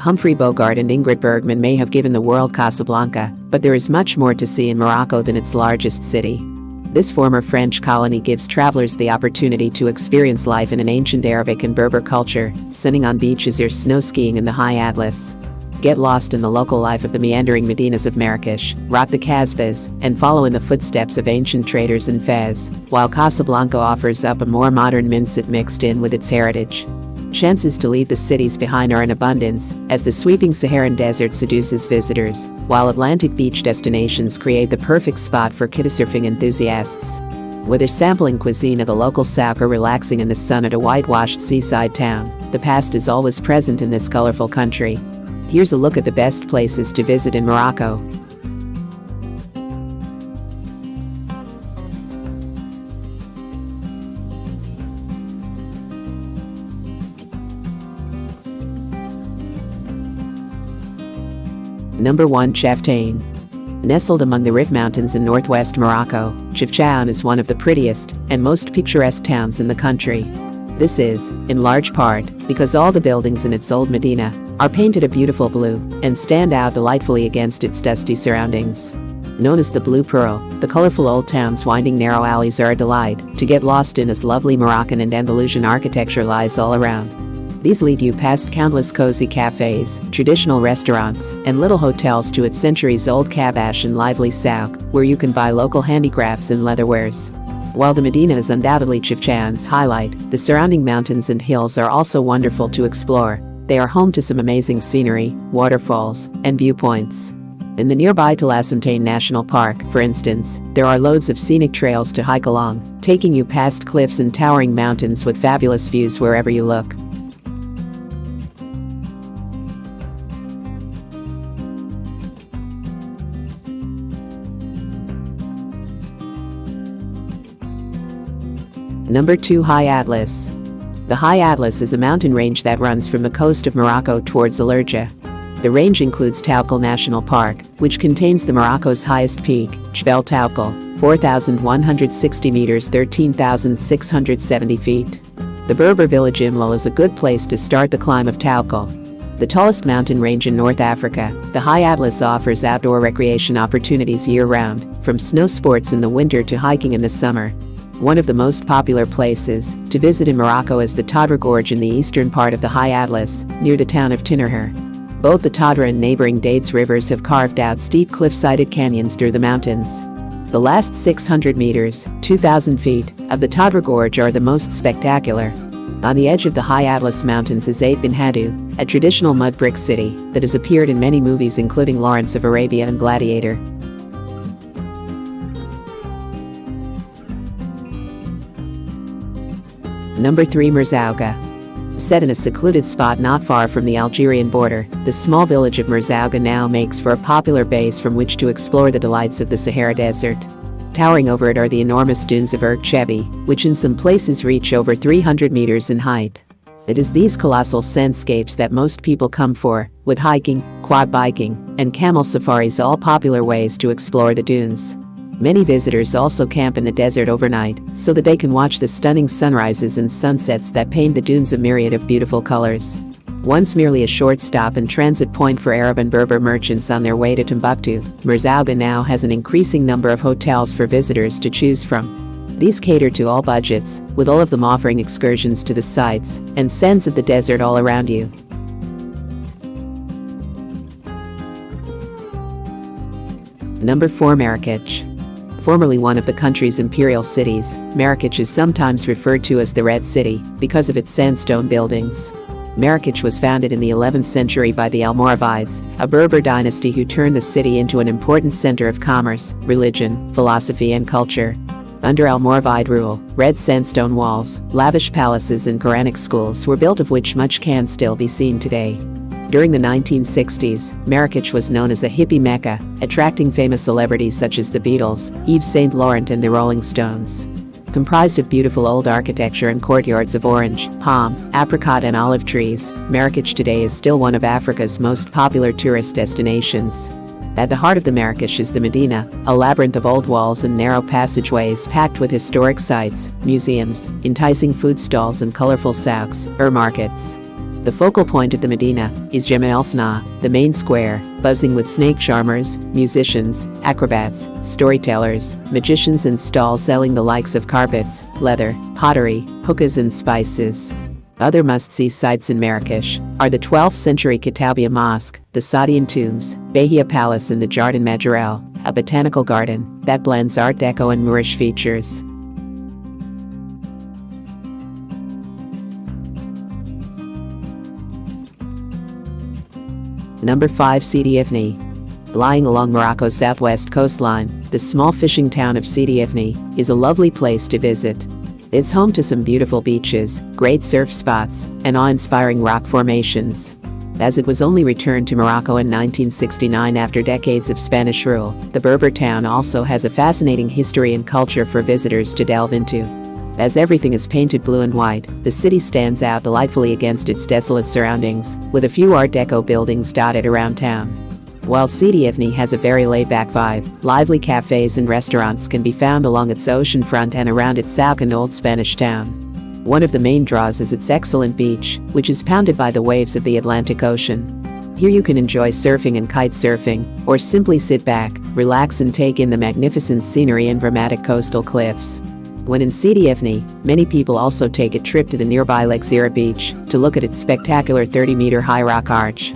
Humphrey Bogart and Ingrid Bergman may have given the world Casablanca, but there is much more to see in Morocco than its largest city. This former French colony gives travelers the opportunity to experience life in an ancient Arabic and Berber culture, sunning on beaches or snow skiing in the high Atlas. Get lost in the local life of the meandering Medinas of Marrakesh, rock the Casbahs, and follow in the footsteps of ancient traders in Fez, while Casablanca offers up a more modern mindset mixed in with its heritage. Chances to leave the cities behind are in abundance, as the sweeping Saharan desert seduces visitors, while Atlantic beach destinations create the perfect spot for kitesurfing enthusiasts. Whether sampling cuisine at a local souk or relaxing in the sun at a whitewashed seaside town, the past is always present in this colorful country. Here's a look at the best places to visit in Morocco. Number 1. Chefchaouen. Nestled among the Rif Mountains in northwest Morocco, Chefchaouen is one of the prettiest and most picturesque towns in the country. This is, in large part, because all the buildings in its old Medina are painted a beautiful blue and stand out delightfully against its dusty surroundings. Known as the Blue Pearl, the colorful old town's winding narrow alleys are a delight to get lost in as lovely Moroccan and Andalusian architecture lies all around. These lead you past countless cozy cafes, traditional restaurants, and little hotels to its centuries-old Kabash and lively souk, where you can buy local handicrafts and leatherwares. While the Medina is undoubtedly Chefchaouen's highlight, the surrounding mountains and hills are also wonderful to explore. They are home to some amazing scenery, waterfalls, and viewpoints. In the nearby Talassentane National Park, for instance, there are loads of scenic trails to hike along, taking you past cliffs and towering mountains with fabulous views wherever you look. Number 2. High Atlas. The High Atlas is a mountain range that runs from the coast of Morocco towards Allerja. The range includes Toukal National Park, which contains Morocco's highest peak, Jebel Toukal, 4,160 meters, 13,670 feet. The Berber village Imlal is a good place to start the climb of Toukal. The tallest mountain range in North Africa, the High Atlas offers outdoor recreation opportunities year-round, from snow sports in the winter to hiking in the summer. One of the most popular places to visit in Morocco is the Tadra Gorge in the eastern part of the High Atlas, near the town of Tinarher. Both the Tadra and neighboring Dates rivers have carved out steep cliff-sided canyons through the mountains. The last 600 meters, 2,000 feet, of the Tadra Gorge are the most spectacular. On the edge of the High Atlas Mountains is Ait bin Hadou, a traditional mud brick city that has appeared in many movies including Lawrence of Arabia and Gladiator. Number 3. Merzouga. Set in a secluded spot not far from the Algerian border, the small village of Merzouga now makes for a popular base from which to explore the delights of the Sahara Desert. Towering over it are the enormous dunes of Erg Chebi, which in some places reach over 300 meters in height. It is these colossal sandscapes that most people come for, with hiking, quad biking, and camel safaris all popular ways to explore the dunes. Many visitors also camp in the desert overnight, so that they can watch the stunning sunrises and sunsets that paint the dunes a myriad of beautiful colors. Once merely a short stop and transit point for Arab and Berber merchants on their way to Timbuktu, Merzouga now has an increasing number of hotels for visitors to choose from. These cater to all budgets, with all of them offering excursions to the sights and scents of the desert all around you. Number 4. Marrakech. Formerly one of the country's imperial cities, Marrakech is sometimes referred to as the Red City because of its sandstone buildings. Marrakech was founded in the 11th century by the Almoravides, a Berber dynasty who turned the city into an important center of commerce, religion, philosophy, and culture. Under Almoravide rule, red sandstone walls, lavish palaces, and Quranic schools were built, of which much can still be seen today. During the 1960s, Marrakech was known as a hippie mecca, attracting famous celebrities such as the Beatles, Yves Saint Laurent, and the Rolling Stones. Comprised of beautiful old architecture and courtyards of orange, palm, apricot, and olive trees, Marrakech today is still one of Africa's most popular tourist destinations. At the heart of the Marrakech is the Medina, a labyrinth of old walls and narrow passageways packed with historic sites, museums, enticing food stalls, and colorful souks, or markets. The focal point of the Medina is Jama el Fna, the main square, buzzing with snake charmers, musicians, acrobats, storytellers, magicians and stalls selling the likes of carpets, leather, pottery, hookahs and spices. Other must-see sites in Marrakesh are the 12th century Kitabiya Mosque, the Saadian tombs, Bahia Palace and the Jardin Majorelle, a botanical garden that blends Art Deco and Moorish features. Number 5. Sidi Ifni. Lying along Morocco's southwest coastline, the small fishing town of Sidi Ifni is a lovely place to visit. It's home to some beautiful beaches, great surf spots, and awe-inspiring rock formations. As it was only returned to Morocco in 1969 after decades of Spanish rule, the Berber town also has a fascinating history and culture for visitors to delve into. As everything is painted blue and white, the city stands out delightfully against its desolate surroundings, with a few Art Deco buildings dotted around town. While Sidi Ifni has a very laid-back vibe, lively cafes and restaurants can be found along its ocean front and around its south and Old Spanish town. One of the main draws is its excellent beach, which is pounded by the waves of the Atlantic Ocean. Here you can enjoy surfing and kite surfing, or simply sit back, relax and take in the magnificent scenery and dramatic coastal cliffs. When in Sidi Ifni, many people also take a trip to the nearby Lake Zira beach to look at its spectacular 30-meter high rock arch.